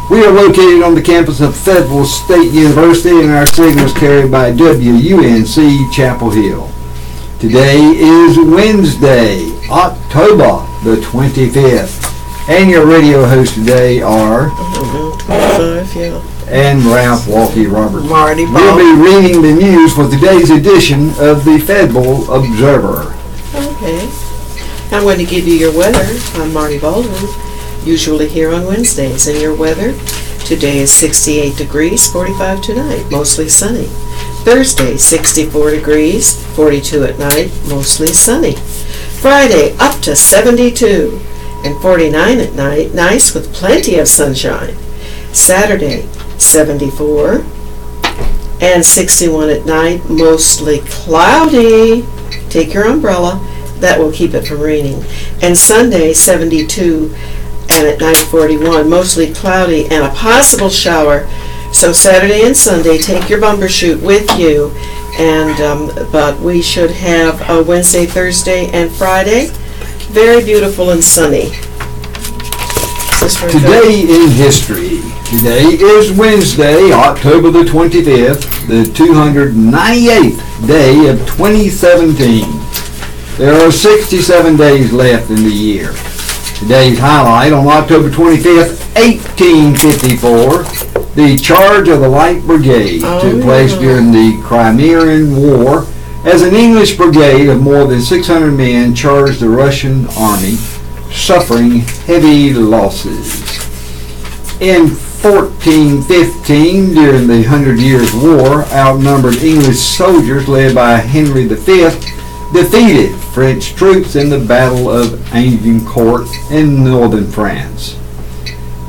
We are located on the campus of Fayeteville State University, and our signal is carried by WUNC Chapel Hill. Today is Wednesday, October the 25th, and your radio hosts today are 25, yeah. and Ralph Walkie Roberts. Marty We'll be reading the news for today's edition of the Fayeteville Observer. Okay. I'm going to give you your weather. I'm Marty Baldwin, usually here on Wednesdays. And your weather, today is 68 degrees, 45 tonight, mostly sunny. Thursday, 64 degrees, 42 at night, mostly sunny. Friday, up to 72 and 49 at night, nice with plenty of sunshine. Saturday, 74 and 61 at night, mostly cloudy. Take your umbrella, that will keep it from raining. And Sunday, 72 and at night 41, mostly cloudy and a possible shower. So Saturday and Sunday, take your bumper chute with you. And but we should have a Wednesday, Thursday, and Friday very beautiful and sunny. Today in history. Today is Wednesday, October the 25th, the 298th day of 2017. There are 67 days left in the year. Today's highlight: on October 25th, 1854, the charge of the Light Brigade took place during the Crimean War as an English brigade of more than 600 men charged the Russian army, suffering heavy losses. In 1415, during the 100 Years' War, outnumbered English soldiers led by Henry V defeated French troops in the Battle of Agincourt in northern France.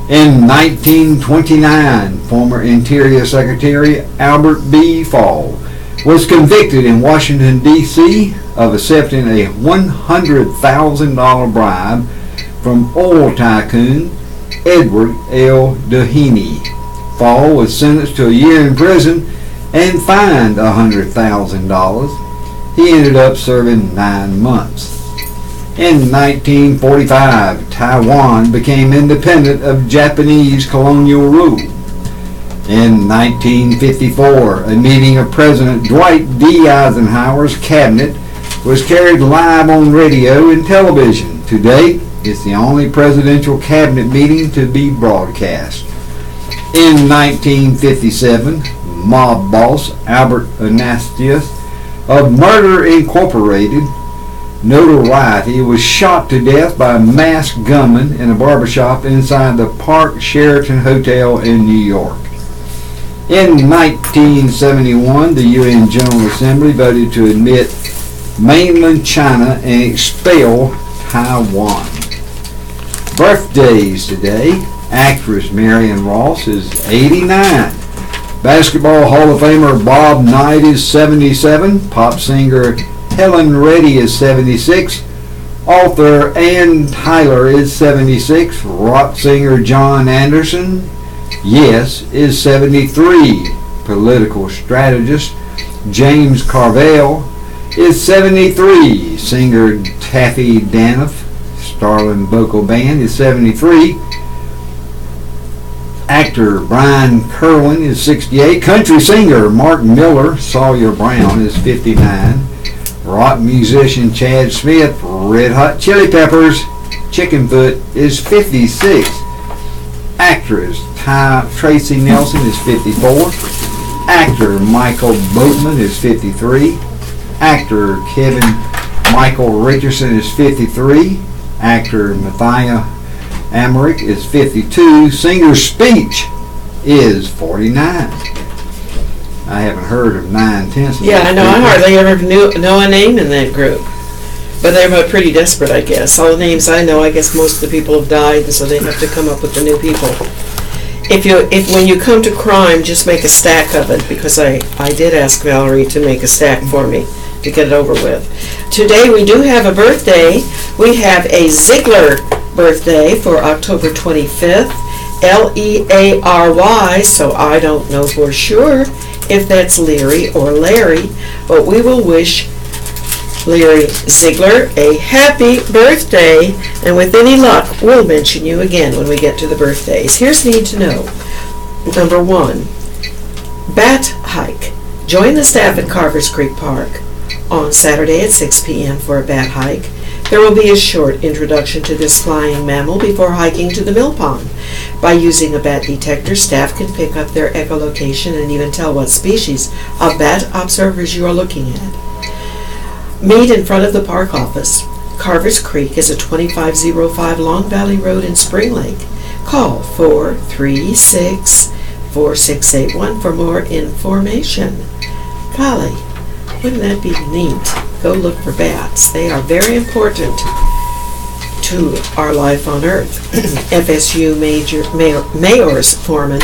In 1929, former Interior Secretary Albert B. Fall was convicted in Washington, D.C. of accepting a $100,000 bribe from oil tycoon Edward L. Doheny. Fall was sentenced to a year in prison and fined $100,000. He ended up serving 9 months. In 1945, Taiwan became independent of Japanese colonial rule. In 1954, a meeting of President Dwight D. Eisenhower's cabinet was carried live on radio and television. To date, it's the only presidential cabinet meeting to be broadcast. In 1957, mob boss Albert Anastasius of Murder Incorporated notoriety was shot to death by a masked gunman in a barbershop inside the Park Sheraton Hotel in New York. In 1971, the UN General Assembly voted to admit mainland China and expel Taiwan. Birthdays today: actress Marion Ross is 89. Basketball Hall of Famer Bob Knight is 77. Pop singer Helen Reddy is 76. Author Ann Tyler is 76. Rock singer John Anderson, yes, is 73. Political strategist James Carville is 73. Singer Taffy Daniff, Starling Vocal Band, is 73. Actor Brian Kerwin is 68. Country singer Mark Miller, Sawyer Brown, is 59. Rock musician Chad Smith, Red Hot Chili Peppers, Chickenfoot, is 56. Actress Tracy Nelson is 54. Actor Michael Boatman is 53. Actor Kevin Michael Richardson is 53. Actor Matthias Amarick is 52. Singer Speech is 49. I haven't heard of 9/10. Yeah, I know. I hardly ever know a name in that group. But they're pretty desperate, I guess. All the names I know, I guess most of the people have died, and so they have to come up with the new people. If when you come to crime, just make a stack of it, because I did ask Valerie to make a stack for me to get it over with. Today we do have a birthday. We have a Ziegler birthday for October 25th, Leary, so I don't know for sure if that's Leary or Larry, but we will wish Larry Ziegler, a happy birthday, and with any luck, we'll mention you again when we get to the birthdays. Here's Need to Know. Number 1, Bat Hike. Join the staff at Carvers Creek Park on Saturday at 6 p.m. for a bat hike. There will be a short introduction to this flying mammal before hiking to the mill pond. By using a bat detector, staff can pick up their echolocation and even tell what species of bat observers you are looking at. Meet in front of the park office. Carvers Creek is at 2505 Long Valley Road in Spring Lake. Call 436-4681 for more information. Golly, wouldn't that be neat? Go look for bats. They are very important to our life on Earth. FSU Mayors Forum,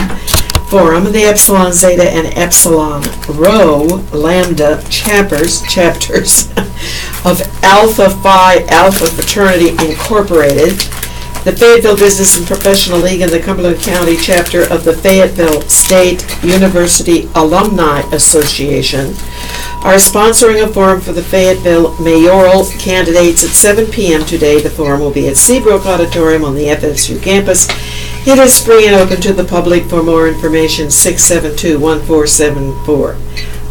the Epsilon Zeta and Epsilon Rho Lambda chapters of Alpha Phi Alpha Fraternity Incorporated, the Fayetteville Business and Professional League, and the Cumberland County chapter of the Fayetteville State University Alumni Association are sponsoring a forum for the Fayetteville mayoral candidates at 7 p.m. today. The forum will be at Seabrook Auditorium on the FSU campus. It is free and open to the public. For more information, 672-1474.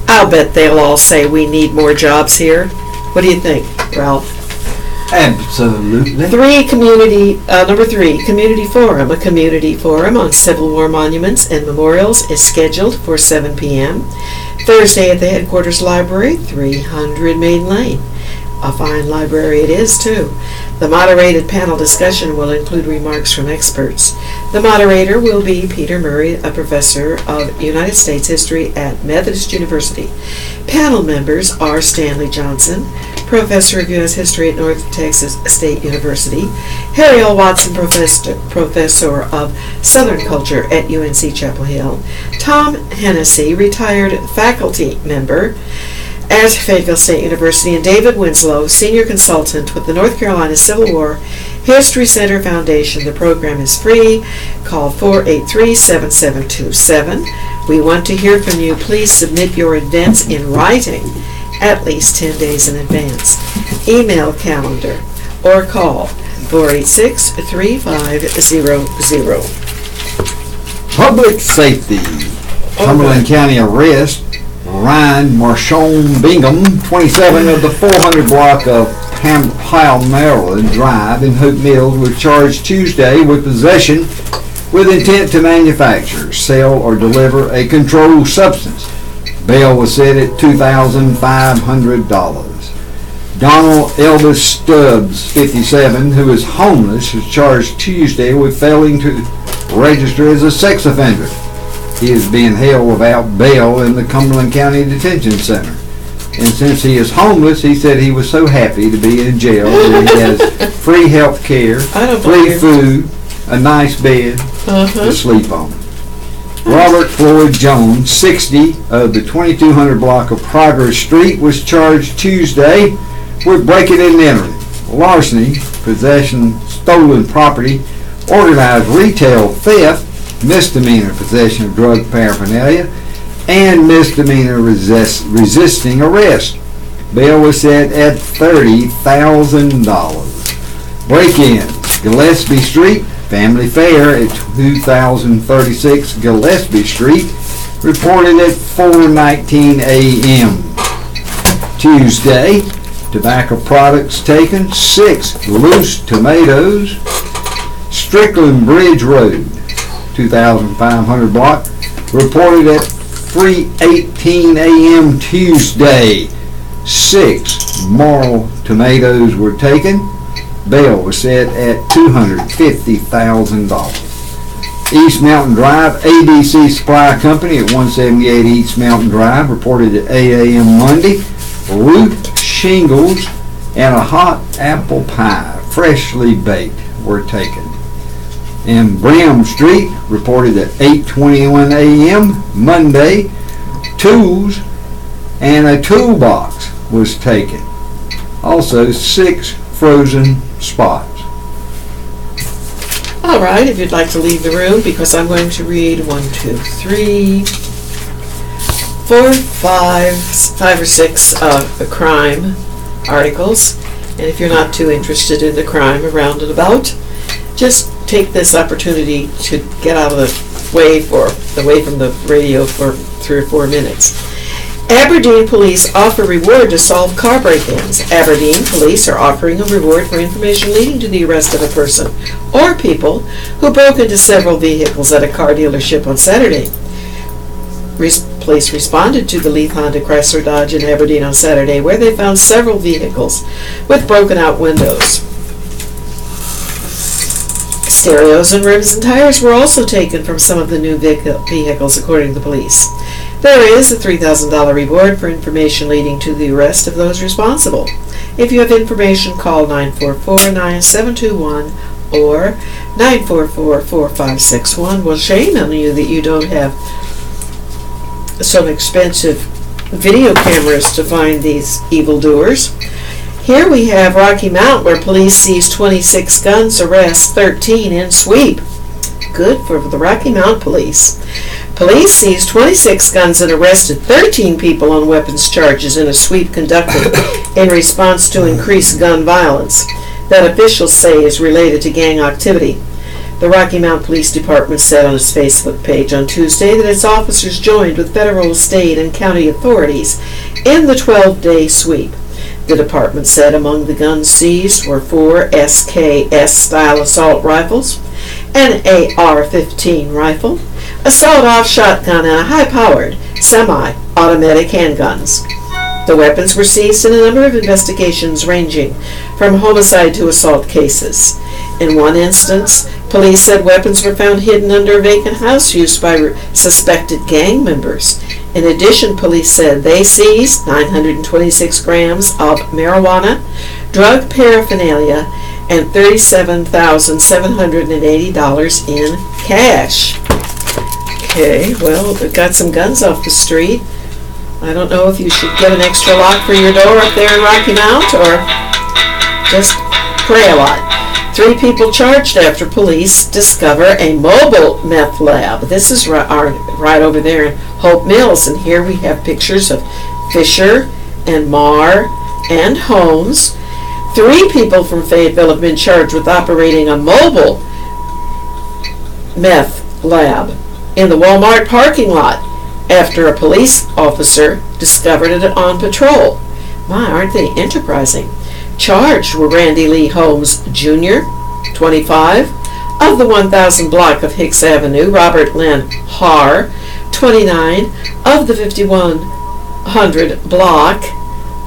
I'll bet they'll all say we need more jobs here. What do you think, Ralph? Absolutely. Number 3, Community Forum. A community forum on Civil War monuments and memorials is scheduled for 7 p.m. Thursday at the Headquarters Library, 300 Main Lane. A fine library it is, too. The moderated panel discussion will include remarks from experts. The moderator will be Peter Murray, a professor of United States history at Methodist University. Panel members are Stanley Johnson, professor of U.S. history at North Texas State University, Harry L. Watson, professor of Southern culture at UNC Chapel Hill, Tom Hennessy, retired faculty member at Fayetteville State University, and David Winslow, senior consultant with the North Carolina Civil War History Center Foundation. The program is free. Call 483-7727. We want to hear from you. Please submit your events in writing at least 10 days in advance. Email calendar or call 486-3500. Public safety. Cumberland County arrest Ryan Marshon Bingham, 27 of the 400 block of Powell, Maryland Drive in Hope Mills, was charged Tuesday with possession with intent to manufacture, sell, or deliver a controlled substance. Bail was set at $2,500. Donald Elvis Stubbs, 57, who is homeless, was charged Tuesday with failing to register as a sex offender. He is being held without bail in the Cumberland County Detention Center. And since he is homeless, he said he was so happy to be in jail that he has free health care, free food, a nice bed to sleep on. Robert Floyd Jones, 60, of the 2200 block of Progress Street, was charged Tuesday with breaking and entering, larceny, possession of stolen property, organized retail theft, misdemeanor possession of drug paraphernalia, and misdemeanor resisting arrest. Bail was set at $30,000. Break-in, Gillespie Street, Family Fair at 2036 Gillespie Street, reported at 4:19 a.m. Tuesday, tobacco products taken, 6 loose tomatoes, Strickland Bridge Road, 2500 block, reported at 3:18 a.m. Tuesday. 6 Marl tomatoes were taken. Bail was set at $250,000. East Mountain Drive, ABC Supply Company at 178 East Mountain Drive, reported at 8 a.m. Monday. Roof shingles and a hot apple pie, freshly baked, were taken. In Bram Street, reported at 8:21 a.m. Monday, tools and a toolbox was taken. Also, 6 frozen spots. All right, if you'd like to leave the room, because I'm going to read 1, 2, 3, 4, 5 or 6 a crime articles. And if you're not too interested in the crime around and about, just take this opportunity to get out of the way from the radio for 3 or 4 minutes. Aberdeen police offer reward to solve car break-ins. Aberdeen police are offering a reward for information leading to the arrest of a person or people who broke into several vehicles at a car dealership on Saturday. Police responded to the Leith Honda Chrysler Dodge in Aberdeen on Saturday, where they found several vehicles with broken-out windows. Stereos and rims and tires were also taken from some of the new vehicles, according to the police. There is a $3,000 reward for information leading to the arrest of those responsible. If you have information, call 944-9721 or 944-4561. Well, shame on you that you don't have some expensive video cameras to find these evildoers. Here we have Rocky Mount, where police seize 26 guns, arrest 13 in sweep. Good for the Rocky Mount police. Police seized 26 guns and arrested 13 people on weapons charges in a sweep conducted in response to increased gun violence that officials say is related to gang activity. The Rocky Mount Police Department said on its Facebook page on Tuesday that its officers joined with federal, state, and county authorities in the 12-day sweep. The department said among the guns seized were 4 SKS-style assault rifles, an AR-15 rifle, a sawed-off shotgun, and a high-powered semi-automatic handguns. The weapons were seized in a number of investigations ranging from homicide to assault cases. In one instance, police said weapons were found hidden under a vacant house used by suspected gang members. In addition, police said they seized 926 grams of marijuana, drug paraphernalia, and $37,780 in cash. Okay, well, we've got some guns off the street. I don't know if you should get an extra lock for your door up there in Rocky Mount or just pray a lot. 3 people charged after police discover a mobile meth lab. This is right over there in Hope Mills, and here we have pictures of Fisher and Marr and Holmes. 3 people from Fayeteville have been charged with operating a mobile meth lab in the Walmart parking lot after a police officer discovered it on patrol. My, aren't they enterprising? Charged were Randy Lee Holmes Jr., 25, of the 1000 block of Hicks Avenue, Robert Lynn Haar, 29, of the 5100 block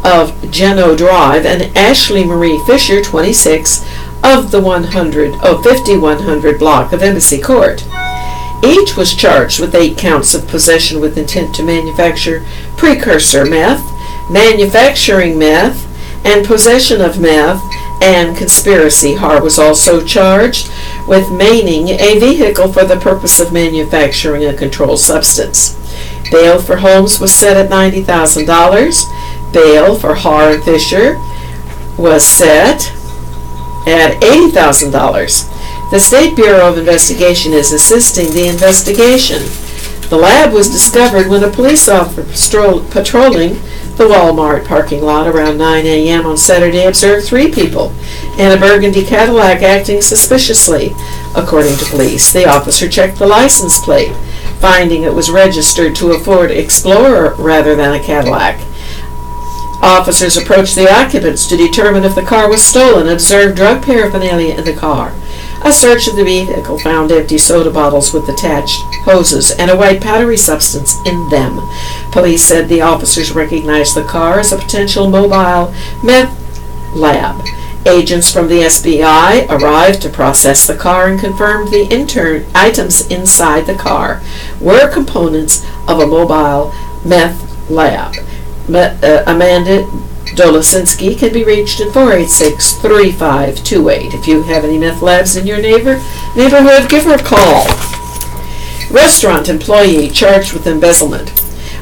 of Geno Drive, and Ashley Marie Fisher, 26, of the 5100 block of Embassy Court. Each was charged with 8 counts of possession with intent to manufacture precursor meth, manufacturing meth, and possession of meth, and conspiracy. Haar was also charged with maiming a vehicle for the purpose of manufacturing a controlled substance. Bail for Holmes was set at $90,000. Bail for Haar and Fisher was set at $80,000. The State Bureau of Investigation is assisting the investigation. The lab was discovered when a police officer patrolling the Walmart parking lot around 9 a.m. on Saturday observed 3 people in a burgundy Cadillac acting suspiciously. According to police, the officer checked the license plate, finding it was registered to a Ford Explorer rather than a Cadillac. Officers approached the occupants to determine if the car was stolen and observed drug paraphernalia in the car. A search of the vehicle found empty soda bottles with attached hoses and a white powdery substance in them. Police said the officers recognized the car as a potential mobile meth lab. Agents from the SBI arrived to process the car and confirmed the items inside the car were components of a mobile meth lab. Amanda Dolasinski can be reached at 486-3528. If you have any meth labs in your neighborhood, give her a call. Restaurant employee charged with embezzlement.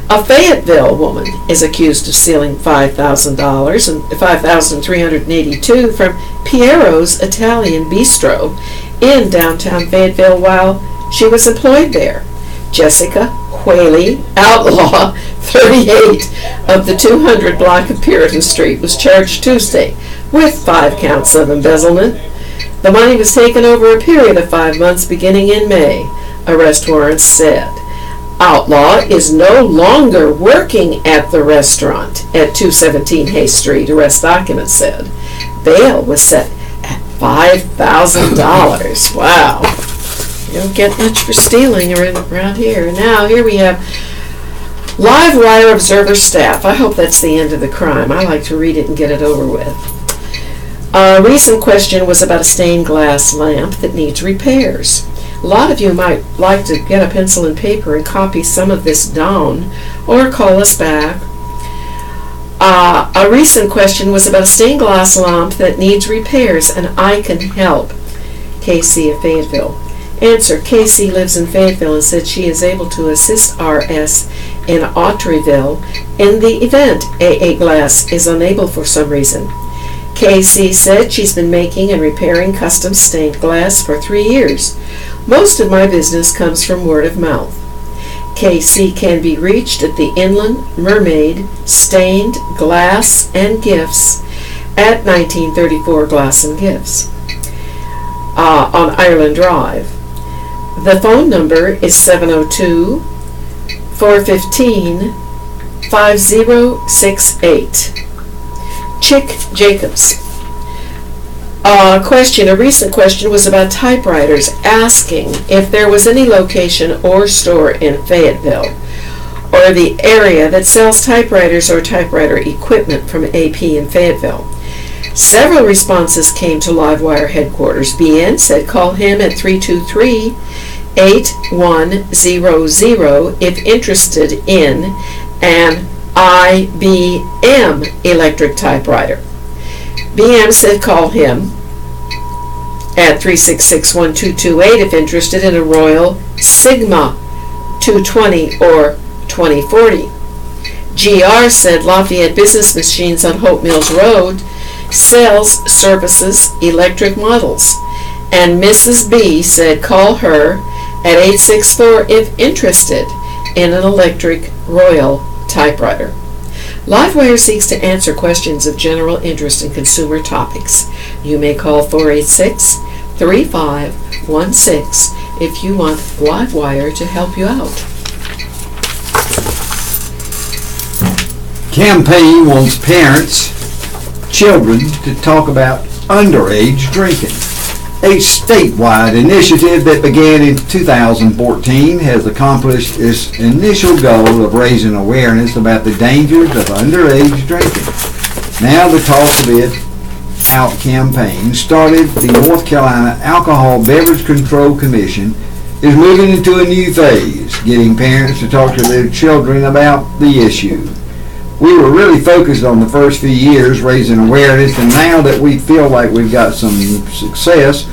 A Fayetteville woman is accused of stealing $5,000 and $5,382 from Piero's Italian Bistro in downtown Fayetteville while she was employed there. Jessica Whaley, outlaw, 38 of the 200 block of Puritan Street was charged Tuesday with 5 counts of embezzlement. The money was taken over a period of 5 months beginning in May, arrest warrants said. Outlaw is no longer working at the restaurant at 217 Hay Street, arrest documents said. Bail was set at $5,000. Wow. You don't get much for stealing around here. Now, here we have Live Wire Observer staff. I hope that's the end of the crime. I like to read it and get it over with. A recent question was about a stained glass lamp that needs repairs. A lot of you might like to get a pencil and paper and copy some of this down or call us back. A recent question was about a stained glass lamp that needs repairs and I can help. Casey of Fayeteville. Answer. Casey lives in Fayetteville and said she is able to assist RS in Autryville in the event AA Glass is unable for some reason. Casey said she's been making and repairing custom stained glass for 3 years. Most of my business comes from word of mouth. Casey can be reached at the Inland Mermaid Stained Glass and Gifts at 1934 Glass and Gifts on Ireland Drive. The phone number is 702-415-5068. Chick Jacobs. A recent question was about typewriters, asking if there was any location or store in Fayetteville or the area that sells typewriters or typewriter equipment from AP in Fayetteville. Several responses came to Livewire headquarters. BN said call him at 323-8100 if interested in an IBM electric typewriter. BM said call him at 366-1228 if interested in a Royal Sigma 220 or 2040. GR said Lafayette Business Machines on Hope Mills Road sells, services, electric models. And Mrs. B said call her at 864 if interested in an electric Royal typewriter. Livewire seeks to answer questions of general interest in consumer topics. You may call 486-3516 if you want Livewire to help you out. Campaign wants parents, children to talk about underage drinking. A statewide initiative that began in 2014 has accomplished its initial goal of raising awareness about the dangers of underage drinking. Now the Talk of It Out campaign, started the North Carolina Alcohol Beverage Control Commission, is moving into a new phase, getting parents to talk to their children about the issue. We were really focused on the first few years raising awareness, and now that we feel like we've got some success,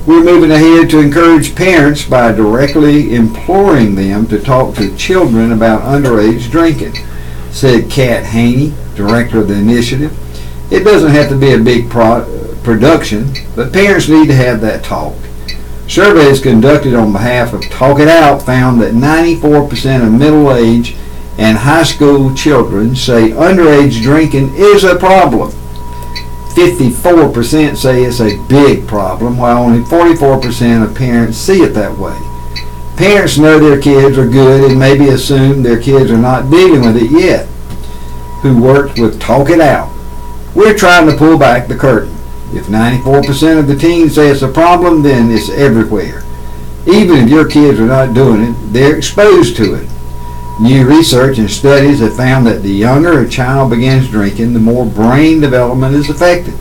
we're moving ahead to encourage parents by directly imploring them to talk to children about underage drinking, said Kat Haney, director of the initiative. It doesn't have to be a big production, but parents need to have that talk. Surveys conducted on behalf of Talk It Out found that 94% of middle-aged and high school children say underage drinking is a problem. 54% say it's a big problem, while only 44% of parents see it that way. Parents know their kids are good and maybe assume their kids are not dealing with it yet, who worked with Talk It Out. We're trying to pull back the curtain. If 94% of the teens say it's a problem, then it's everywhere. Even if your kids are not doing it, they're exposed to it. New research and studies have found that the younger a child begins drinking, the more brain development is affected.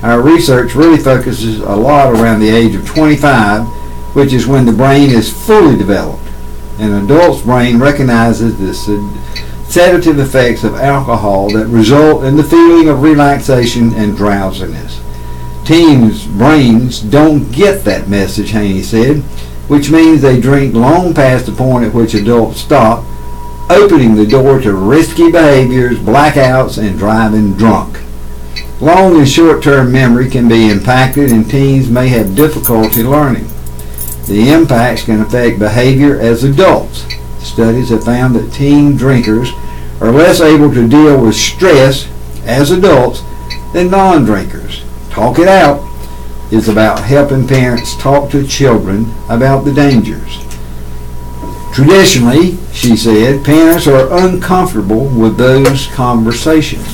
Our research really focuses a lot around the age of 25, which is when the brain is fully developed. An adult's brain recognizes the sedative effects of alcohol that result in the feeling of relaxation and drowsiness. Teens' brains don't get that message, Haney said, which means they drink long past the point at which adults stop, opening the door to risky behaviors, blackouts, and driving drunk. Long and short-term memory can be impacted, and teens may have difficulty learning. The impacts can affect behavior as adults. Studies have found that teen drinkers are less able to deal with stress as adults than non-drinkers. Talk It Out is about helping parents talk to children about the dangers. Traditionally, she said, parents are uncomfortable with those conversations.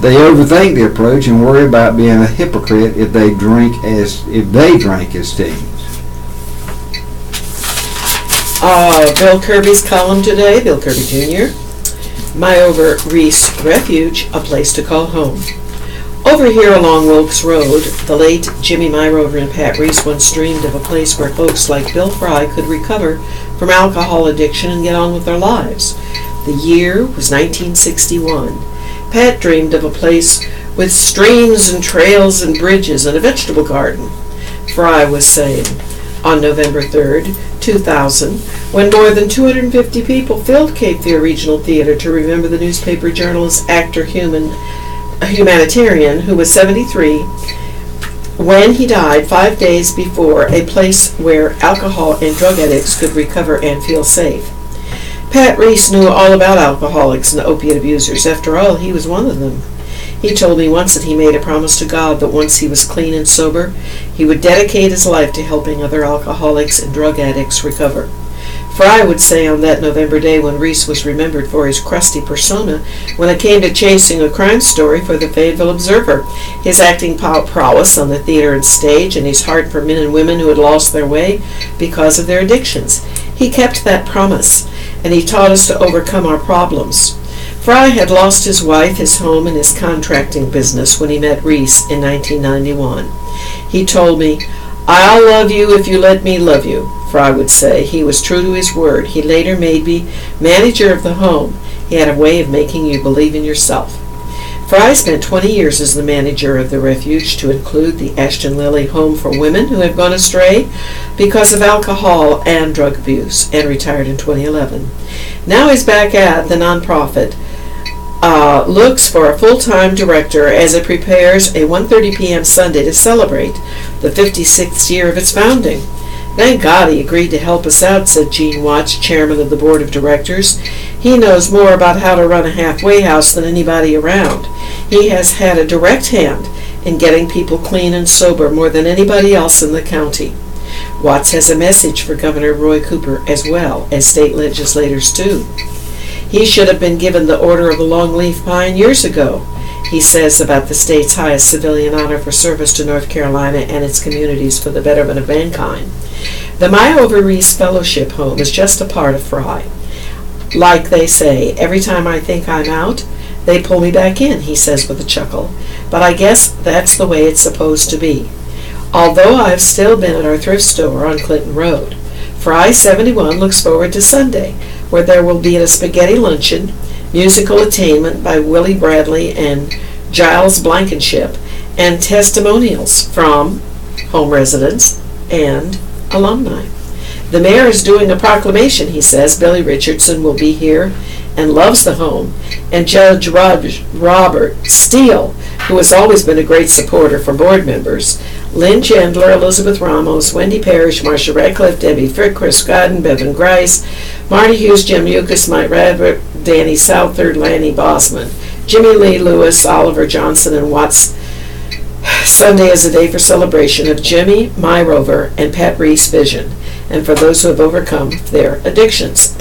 They overthink the approach and worry about being a hypocrite if they drank as teens. Bill Kirby's column today, Bill Kirby Jr. Myover Reese Refuge, a place to call home. Over here along Wilkes Road, the late Jimmy Myrover and Pat Reese once dreamed of a place where folks like Bill Fry could recover from alcohol addiction and get on with their lives. The year was 1961. Pat dreamed of a place with streams and trails and bridges and a vegetable garden. Fry was saying, on November 3rd, 2000, when more than 250 people filled Cape Fear Regional Theater to remember the newspaper journalist, actor, humanitarian who was 73 when he died 5 days before, a place where alcohol and drug addicts could recover and feel safe. Pat Reese knew all about alcoholics and opiate abusers. After all, he was one of them. He told me once that he made a promise to God that once he was clean and sober, he would dedicate his life to helping other alcoholics and drug addicts recover. Fry would say on that November day when Reese was remembered for his crusty persona, when it came to chasing a crime story for the Fayeteville Observer, his acting prowess on the theater and stage, and his heart for men and women who had lost their way because of their addictions. He kept that promise, and he taught us to overcome our problems. Fry had lost his wife, his home, and his contracting business when he met Reese in 1991. He told me, "I'll love you if you let me love you," Fry would say. He was true to his word. He later made me manager of the home. He had a way of making you believe in yourself. Fry spent 20 years as the manager of the refuge, to include the Ashton Lilly Home for Women Who Have Gone Astray because of alcohol and drug abuse, and retired in 2011. Now he's back at the nonprofit. Looks for a full-time director as it prepares a 1:30 p.m. Sunday to celebrate the 56th year of its founding. "Thank God he agreed to help us out," said Gene Watts, chairman of the board of directors. "He knows more about how to run a halfway house than anybody around. He has had a direct hand in getting people clean and sober more than anybody else in the county." Watts has a message for Governor Roy Cooper as well as state legislators too. "He should have been given the Order of the Longleaf Pine years ago," he says about the state's highest civilian honor for service to North Carolina and its communities for the betterment of mankind. The Myover Reese Fellowship Home is just a part of Fry. "Like they say, every time I think I'm out, they pull me back in," he says with a chuckle. "But I guess that's the way it's supposed to be. Although I've still been at our thrift store on Clinton Road, Fry 71 looks forward to Sunday, where there will be a spaghetti luncheon, musical attainment by Willie Bradley and Giles Blankenship, and testimonials from home residents and alumni. The mayor is doing a proclamation," he says. "Billy Richardson will be here and loves the home, and Judge Robert Steele, who has always been a great supporter for board members. Lynn Chandler, Elizabeth Ramos, Wendy Parrish, Marcia Radcliffe, Debbie Frick, Chris Godden, Bevan Grice, Marty Hughes, Jim Mucus, Mike Radford, Danny Southard, Lanny Bosman, Jimmy Lee Lewis, Oliver Johnson, and Watts. Sunday is a day for celebration of Jimmy Myrover and Pat Reese vision, and for those who have overcome their addictions."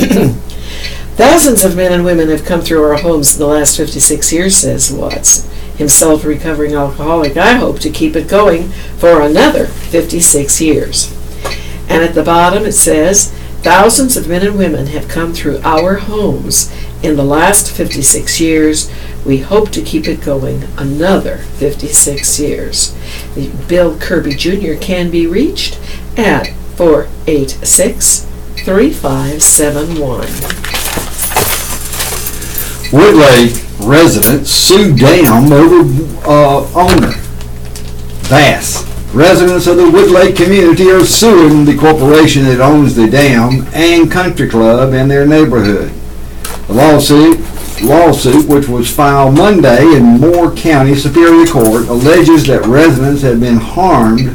"Thousands of men and women have come through our homes in the last 56 years, says Watts, himself a recovering alcoholic. "I hope to keep it going for another 56 years. And at the bottom it says, "Thousands of men and women have come through our homes in the last 56 years. We hope to keep it going another 56 years. Bill Kirby Jr. can be reached at 486-3571. Woodlake residents sue dam over owner. Bass. Residents of the Woodlake community are suing the corporation that owns the dam and country club in their neighborhood. The lawsuit, which was filed Monday in Moore County Superior Court, alleges that residents have been harmed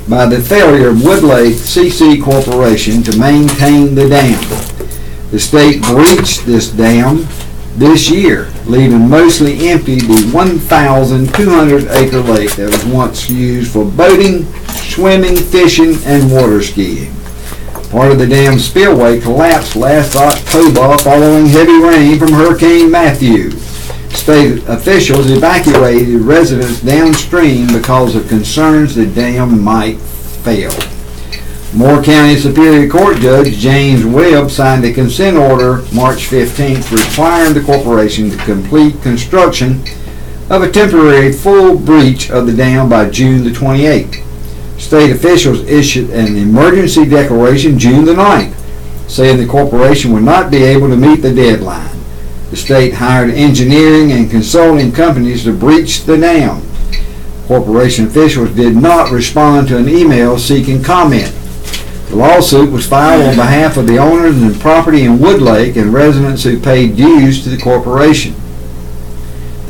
by the failure of Woodlake CC Corporation to maintain the dam. The state breached this dam this year, leaving mostly empty the 1,200-acre lake that was once used for boating, swimming, fishing, and water skiing. Part of the dam spillway collapsed last October following heavy rain from Hurricane Matthew. State officials evacuated residents downstream because of concerns the dam might fail. Moore County Superior Court Judge James Webb signed a consent order March 15th requiring the corporation to complete construction of a temporary full breach of the dam by June the 28th. State officials issued an emergency declaration June the 9th, saying the corporation would not be able to meet the deadline. The state hired engineering and consulting companies to breach the dam. Corporation officials did not respond to an email seeking comment. The lawsuit was filed on behalf of the owners and property in Wood Lake and residents who paid dues to the corporation.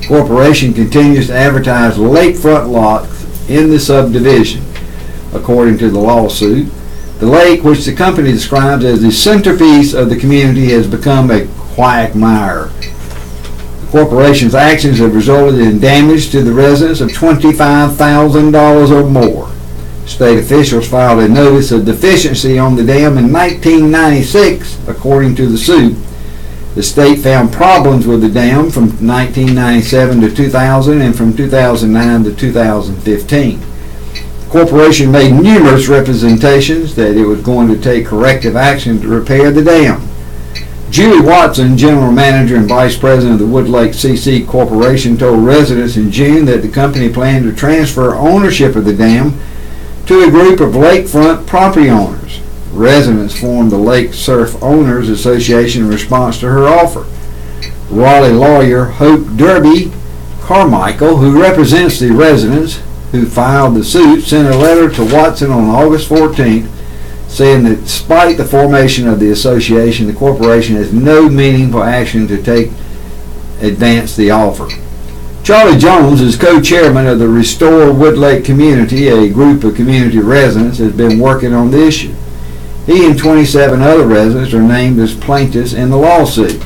The corporation continues to advertise lakefront lots in the subdivision. According to the lawsuit, the lake, which the company describes as the centerpiece of the community, has become a quagmire. The corporation's actions have resulted in damage to the residents of $25,000 or more. State officials filed a notice of deficiency on the dam in 1996, according to the suit. The state found problems with the dam from 1997 to 2000 and from 2009 to 2015. The corporation made numerous representations that it was going to take corrective action to repair the dam. Julie Watson, General Manager and Vice President of the Wood Lake CC Corporation, told residents in June that the company planned to transfer ownership of the dam to a group of lakefront property owners. Residents formed the Lake Surf Owners Association in response to her offer. Raleigh lawyer Hope Derby Carmichael, who represents the residents who filed the suit, sent a letter to Watson on August 14th saying that despite the formation of the association, the corporation has no meaningful action to take advance the offer. Charlie Jones is co-chairman of the Restore Wood Lake Community, a group of community residents, has been working on the issue. He and 27 other residents are named as plaintiffs in the lawsuit.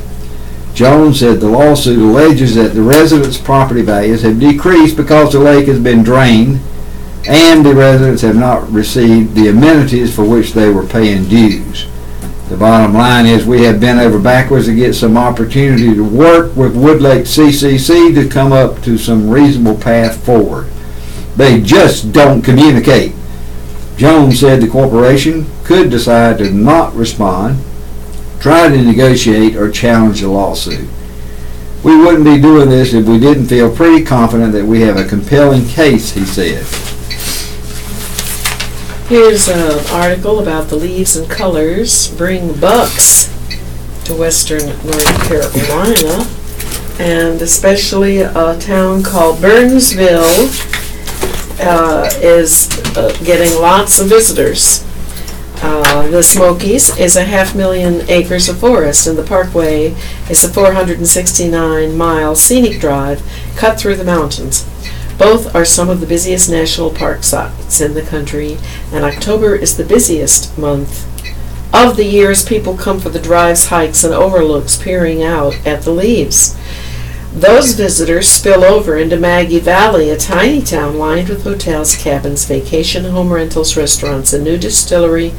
Jones said the lawsuit alleges that the residents' property values have decreased because the lake has been drained and the residents have not received the amenities for which they were paying dues. The bottom line is we have bent over backwards to get some opportunity to work with Wood Lake CCC to come up to some reasonable path forward. They just don't communicate. Jones said the corporation could decide to not respond, try to negotiate, or challenge the lawsuit. We wouldn't be doing this if we didn't feel pretty confident that we have a compelling case, he said. Here's an article about the leaves and colors bring bucks to western North Carolina, and especially a town called Burnsville is getting lots of visitors. The Smokies is 500,000 acres of forest, and the Parkway is a 469-mile scenic drive cut through the mountains. Both are some of the busiest national park sites in the country, and October is the busiest month of the year as people come for the drives, hikes, and overlooks peering out at the leaves. Those visitors spill over into Maggie Valley, a tiny town lined with hotels, cabins, vacation home rentals, restaurants, a new distillery,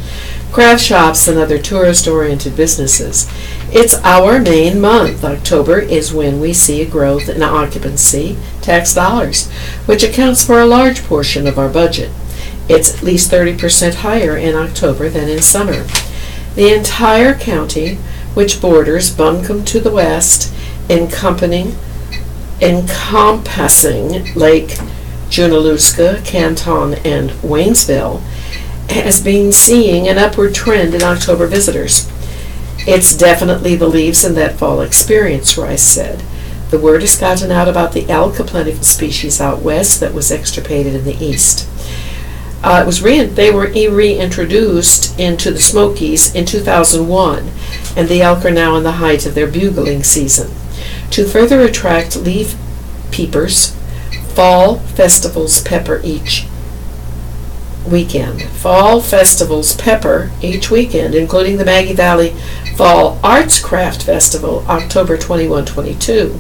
craft shops, and other tourist-oriented businesses. It's our main month. October is when we see a growth in occupancy tax dollars, which accounts for a large portion of our budget. It's at least 30% higher in October than in summer. The entire county, which borders Buncombe to the west, encompassing Lake Junaluska, Canton, and Waynesville, has been seeing an upward trend in October visitors. It's definitely the leaves in that fall experience, Rice said. The word has gotten out about the elk, a plentiful species out west that was extirpated in the east. They were reintroduced into the Smokies in 2001, and the elk are now in the height of their bugling season. To further attract leaf peepers, fall festivals pepper each weekend. Fall festivals pepper each weekend, including the Maggie Valley Fall Arts Craft Festival, October 21-22.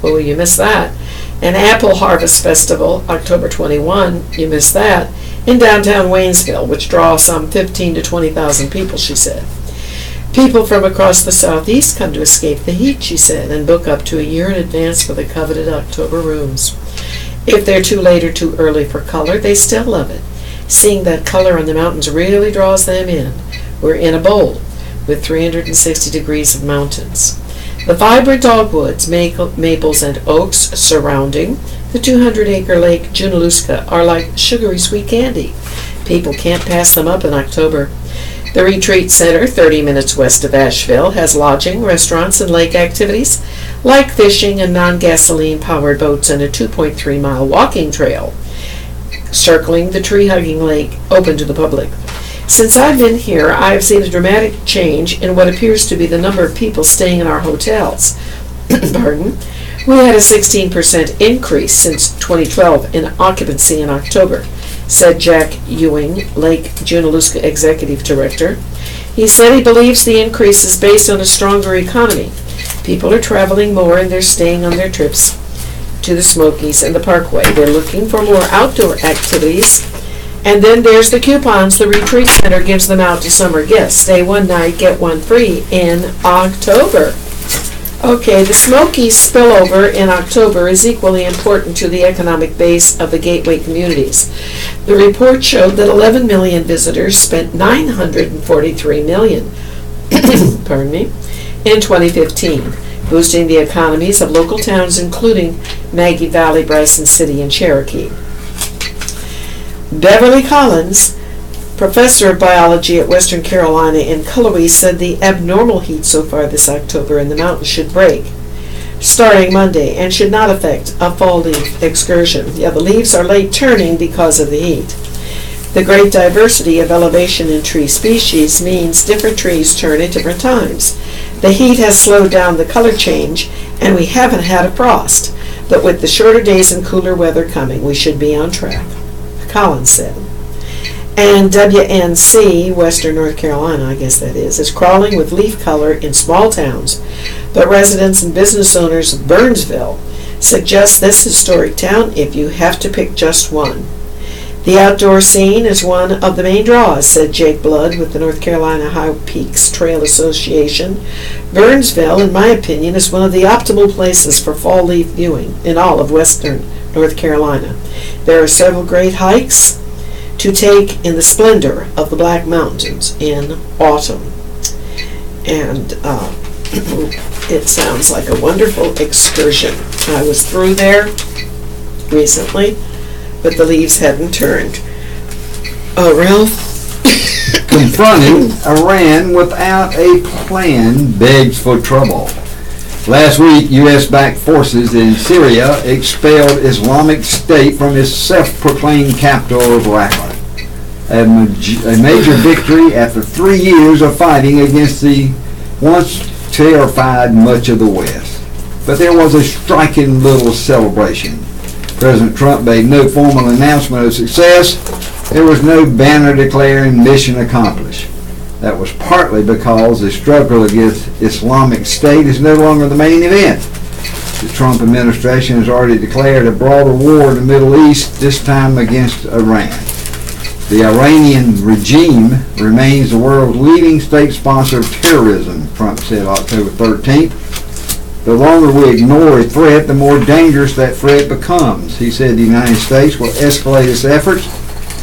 Oh, you missed that. And Apple Harvest Festival, October 21. You missed that. In downtown Waynesville, which draws some 15 to 20,000 people, she said. People from across the southeast come to escape the heat, she said, and book up to a year in advance for the coveted October rooms. If they're too late or too early for color, they still love it. Seeing that color on the mountains really draws them in. We're in a bowl with 360 degrees of mountains. The vibrant dogwoods, maples, and oaks surrounding the 200-acre Lake Junaluska are like sugary sweet candy. People can't pass them up in October. The Retreat Center, 30 minutes west of Asheville, has lodging, restaurants, and lake activities like fishing and non-gasoline powered boats and a 2.3-mile walking trail circling the tree-hugging lake open to the public. Since I've been here, I have seen a dramatic change in what appears to be the number of people staying in our hotels. Pardon? We had a 16% increase since 2012 in occupancy in October, said Jack Ewing, Lake Junaluska Executive Director. He said he believes the increase is based on a stronger economy. People are traveling more and they're staying on their trips to the Smokies and the Parkway. They're looking for more outdoor activities. And then there's the coupons the Retreat Center gives them out to summer guests. Stay one night, get one free in October. Okay, the Smokies spillover in October is equally important to the economic base of the Gateway communities. The report showed that 11 million visitors spent $943 million pardon me, in 2015, boosting the economies of local towns including Maggie Valley, Bryson City, and Cherokee. Beverly Collins, professor of biology at Western Carolina in Cullowhee, said the abnormal heat so far this October in the mountains should break starting Monday and should not affect a fall leaf excursion. Yeah, the leaves are late turning because of the heat. The great diversity of elevation in tree species means different trees turn at different times. The heat has slowed down the color change and we haven't had a frost, but with the shorter days and cooler weather coming, we should be on track, Collins said. And WNC, Western North Carolina, I guess that is crawling with leaf color in small towns, but residents and business owners of Burnsville suggest this historic town if you have to pick just one. The outdoor scene is one of the main draws, said Jake Blood with the North Carolina High Peaks Trail Association. Burnsville, in my opinion, is one of the optimal places for fall leaf viewing in all of Western North Carolina. There are several great hikes to take in the splendor of the Black Mountains in autumn. And it sounds like a wonderful excursion. I was through there recently, but the leaves hadn't turned. Oh, Ralph? Confronting Iran without a plan begs for trouble. Last week, U.S.-backed forces in Syria expelled Islamic State from its self-proclaimed capital of Raqqa. A major victory after 3 years of fighting against the once terrified much of the West. But there was a striking little celebration. President Trump made no formal announcement of success. There was no banner declaring mission accomplished. That was partly because the struggle against Islamic State is no longer the main event. The Trump administration has already declared a broader war in the Middle East, this time against Iran. The Iranian regime remains the world's leading state sponsor of terrorism, Trump said October 13th. The longer we ignore a threat, the more dangerous that threat becomes. He said the United States will escalate its efforts,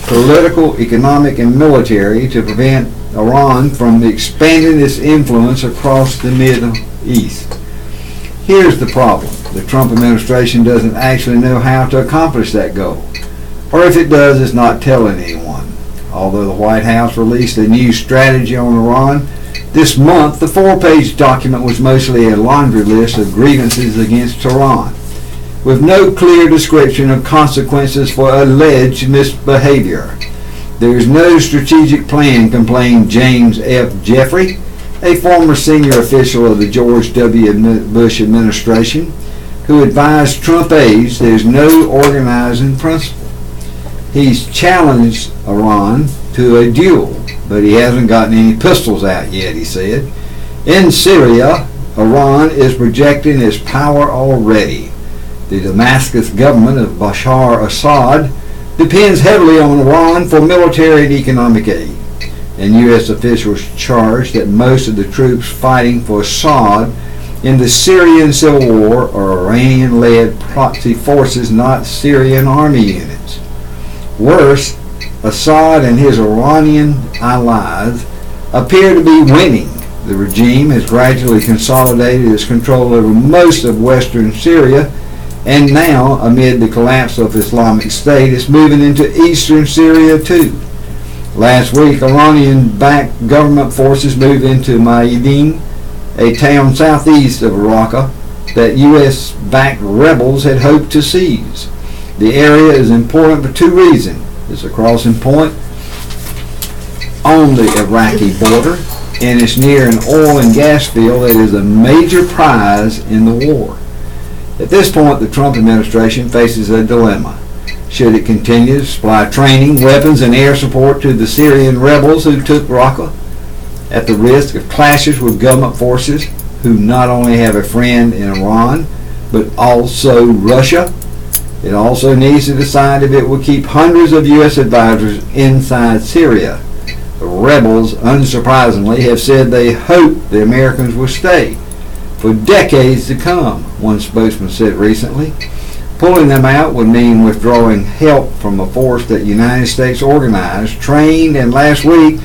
political, economic, and military, to prevent Iran from expanding its influence across the Middle East. Here's the problem. The Trump administration doesn't actually know how to accomplish that goal. Or if it does, it's not telling anyone. Although the White House released a new strategy on Iran this month, the 4-page document was mostly a laundry list of grievances against Tehran, with no clear description of consequences for alleged misbehavior. There is no strategic plan, complained James F. Jeffrey, a former senior official of the George W. Bush administration, who advised Trump aides there is no organizing principle. He's challenged Iran to a duel, but he hasn't gotten any pistols out yet, he said. In Syria, Iran is projecting its power already. The Damascus government of Bashar Assad depends heavily on Iran for military and economic aid, and U.S. officials charge that most of the troops fighting for Assad in the Syrian civil war are Iranian-led proxy forces, not Syrian army units. Worse, Assad and his Iranian allies appear to be winning. The regime has gradually consolidated its control over most of western Syria, and now, amid the collapse of Islamic State, it's moving into eastern Syria too. Last week, Iranian-backed government forces moved into Ma'idin, a town southeast of Raqqa that U.S.-backed rebels had hoped to seize. The area is important for two reasons. It's a crossing point on the Iraqi border, and it's near an oil and gas field that is a major prize in the war. At this point, the Trump administration faces a dilemma. Should it continue to supply training, weapons, and air support to the Syrian rebels who took Raqqa, at the risk of clashes with government forces who not only have a friend in Iran, but also Russia? It also needs to decide if it will keep hundreds of U.S. advisors inside Syria. The rebels, unsurprisingly, have said they hope the Americans will stay for decades to come, one spokesman said recently. Pulling them out would mean withdrawing help from a force that the United States organized, trained, and last week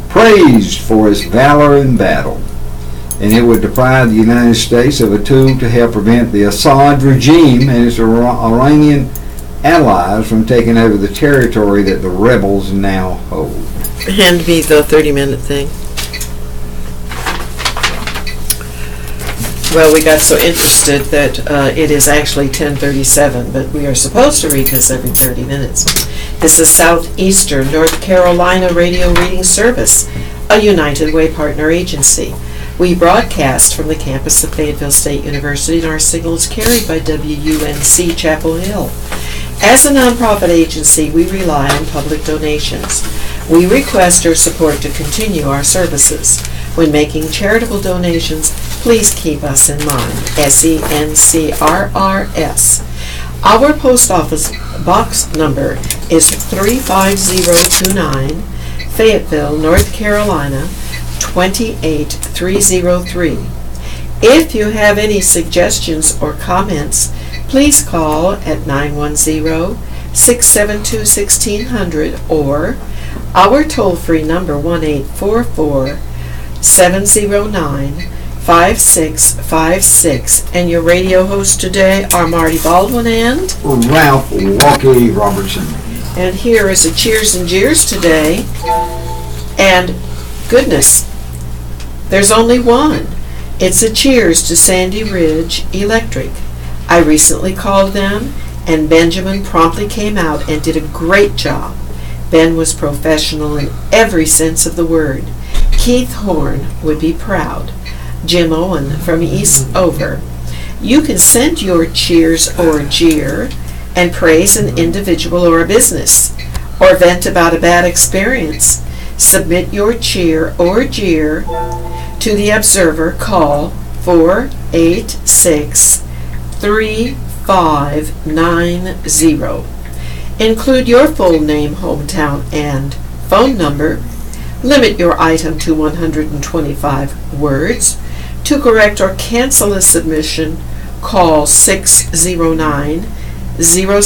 praised for its valor in battle. And it would deprive the United States of a tool to help prevent the Assad regime and its Iranian allies from taking over the territory that the rebels now hold. Hand me the 30-minute thing. Well, we got so interested that it is actually 10:37, but we are supposed to read this every 30 minutes. This is Southeastern North Carolina Radio Reading Service, a United Way partner agency. We broadcast from the campus of Fayeteville State University, and our signal is carried by WUNC Chapel Hill. As a nonprofit agency, we rely on public donations. We request your support to continue our services. When making charitable donations, please keep us in mind. SENCRRS. Our post office box number is 35029, Fayetteville, North Carolina, 28303. If you have any suggestions or comments, please call at 910-672-1600 or our toll-free number 1-844-709-5656. And your radio hosts today are Marty Baldwin and Ralph Walkie Robertson. And here is a cheers and jeers today. And goodness, there's only one. It's a cheers to Sandy Ridge Electric. I recently called them, and Benjamin promptly came out and did a great job. Ben was professional in every sense of the word. Keith Horn would be proud. Jim Owen from Eastover. You can send your cheers or jeer and praise an individual or a business, or vent about a bad experience. Submit your cheer or jeer to the Observer. Call 486-3590. Include your full name, hometown, and phone number. Limit your item to 125 words. To correct or cancel a submission, call 609-0